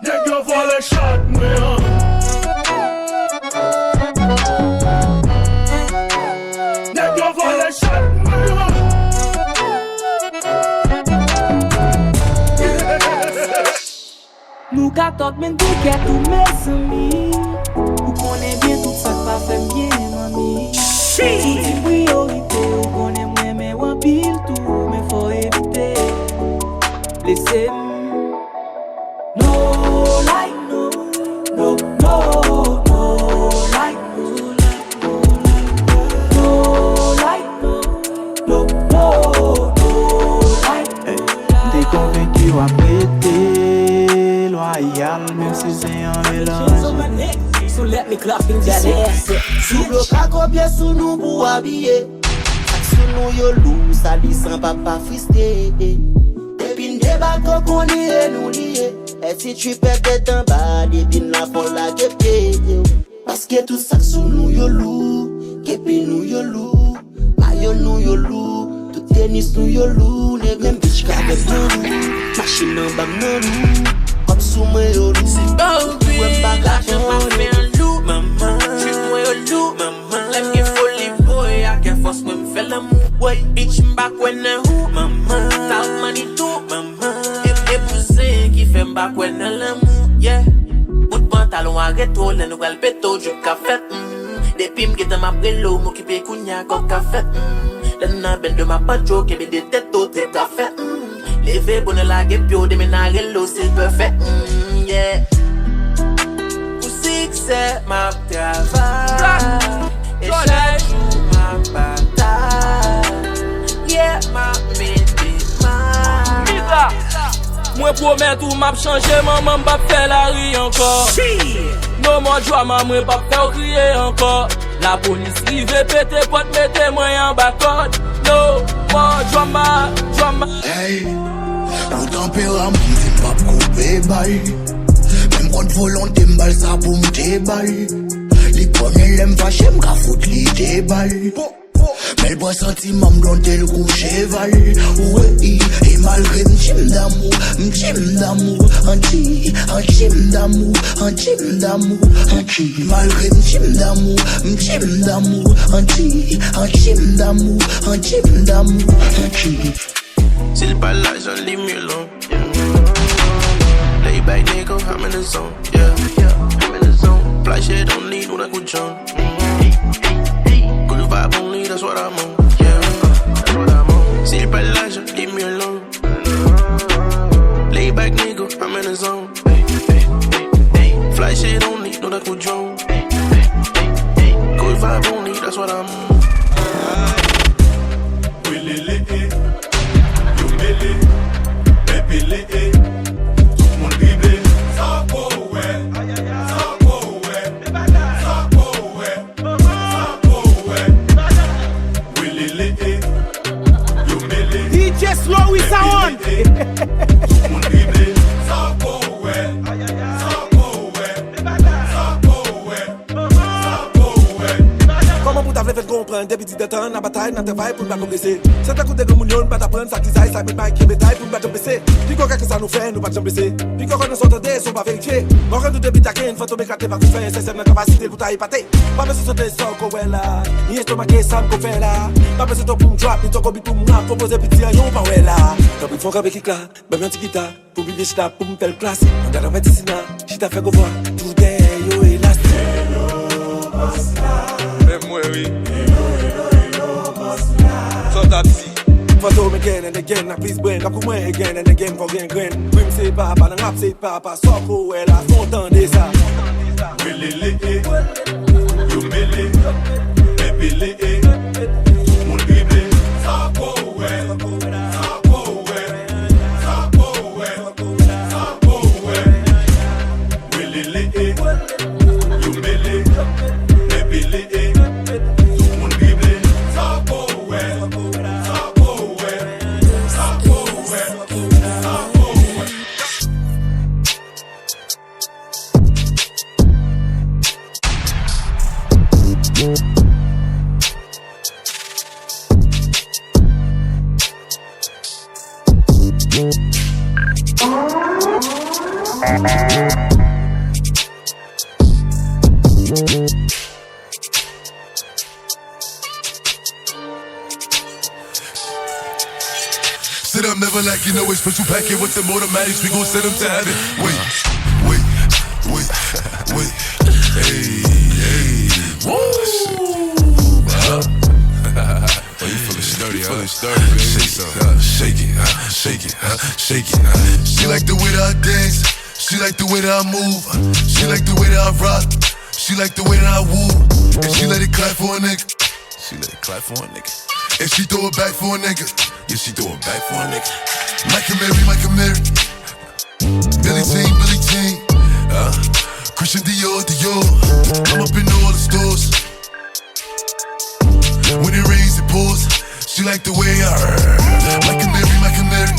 nigga volley shot me. Nigga volley shot me. Nous qu'attendons men tout qu'à tous mes amis. Vous connaissez bien tout ça pas fait bien mamie. Toute priorité, vous connaissez moi mais on pile tout mais faut éviter. Laissez-moi. No like no like T'es convaincu à péter loyal même si c'est un mélange. So let me clap in that ass. Sou blok a kopye sou nou pou habiller. Sou nou yo lou, sa li san papa friste. Depin de bako konye nou liye. Et si tu pète en bas, depin la fon la gepye. Paske tout sak sou nou yo lou. Kepi nou yo lou. Mayo nou yo lou. Tout tenis nou yo lou. Neg men bitch ka dep nou lou. Machine nan bam nan lou. Comme sous moi yo lou. Si baby, la je m'a fait un loup, maman. Treat moi yo loup, maman. Let me fully boy, I can force me me feel l'amour, boy. Bitch m'back when I who, maman. Talk money too, maman. Et poussin qui fait m'back when I l'amour, yeah. Bout de pantalon arrête tout, l'en nouvel péto du café. Depuis m'gete ma brelo, m'occupe kounya comme café. L'en a ben de ma pancho, qui me des têtes au tête à fait. Leve bonne la gepio de menarello c'est parfait, yeah. Pour succès ma travail et chaque jour ma bataille, yeah ma baby ma. Moi promets tout m'a changé, maman m'a fait la rue encore. No more drama, moi pas faire crier encore. La police rive pété pour te mettre moi en backward. No more drama. Hey, mon tempérament c'est pas couper bail. Même quand volonté m'bal ça pour m'déballe. Les premiers l'aiment fâcher m'ka foutre les déballes. Mais le bois sentiment m'blonté le coup cheval. Ouais, et malgré m'chim d'amour, anti d'amour, malgré m'chim d'amour, anti d'amour. Si le palais, j'en leave me alone. Lay back, nigga, I'm in the zone. Yeah, I'm in the zone. Fly shit, don't need no good jump. Good vibe only, that's what I'm on. Yeah, that's what I'm on. Si le palais, j'en leave me alone. Lay back, nigga, I'm in the zone. Fly shit, don't need no good jump. Good vibe only, that's what I'm on. DJ Slow is on. Comment vous t'avez fait comprendre? de temps, la bataille, n'a travail pour pas progresser. C'est un coup de communion, pas d'apprendre, ça design, ça met pas qui bétail pour pas te blesser. Puis quoi que ça nous fait, nous pas te blesser. Puis quoi qu'on nous s'entendait, sont pas vérifiés. Mon rendu de bitaquin, faut tomber éclaté par tout fin, c'est la capacité pour t'aille pâté. Pas besoin de sauter sans qu'on est là. Ni estomaqué, ça me fait là. Pas besoin de ton boom drop, ni ton cobi pour m'en proposer petit aillon, pas ouais là. Quand il faut qu'avec qui là, ben bien tiki ta, pour vivre chita, pour me faire le classe. Dans la médecine, chita fait qu'on voit, tout est yo élastique. Même moi, oui. So that's for home again and again, I please brain, comme moi again and again for gain grain. Grim c'est papa, dans rap c'est papa, so cool, elle a fontan de ça. Willy, you milly, baby, mon bébé, ça powe, ça powe, ça powe, ça powe. Willy, you milly, baby, mon bébé, ça powe, ça powe, ça powe, ça powe. Sit up, never like you know it's special packet with them automatics. We gon' send them to heaven. Wait. Hey. Woo! Oh, you feeling sturdy, huh? Feeling sturdy, baby. Shake it. She like the way that I dance. She like the way that I move. She like the way that I rock. She like the way that I woo. And she let it clap for a nigga. And she throw it back for a nigga. Yeah, she throw it back for a nigga. Michael Mary. Billie Jean. Christian Dior. I'm up in all the stores. When it rains, it pours. She like the way I Michael Mary.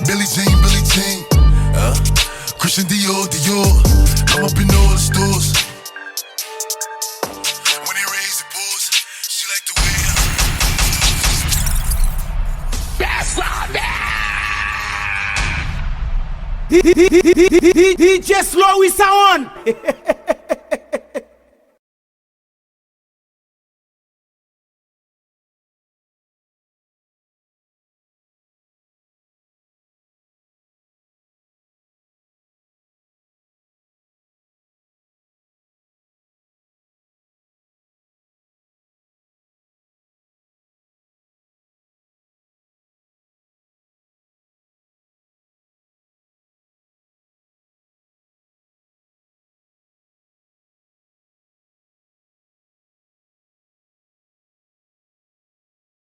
Billie Jean. Christian Dior. I'm up in all the stores. When it rains, it pours. She like the way DJ Slowy Sound.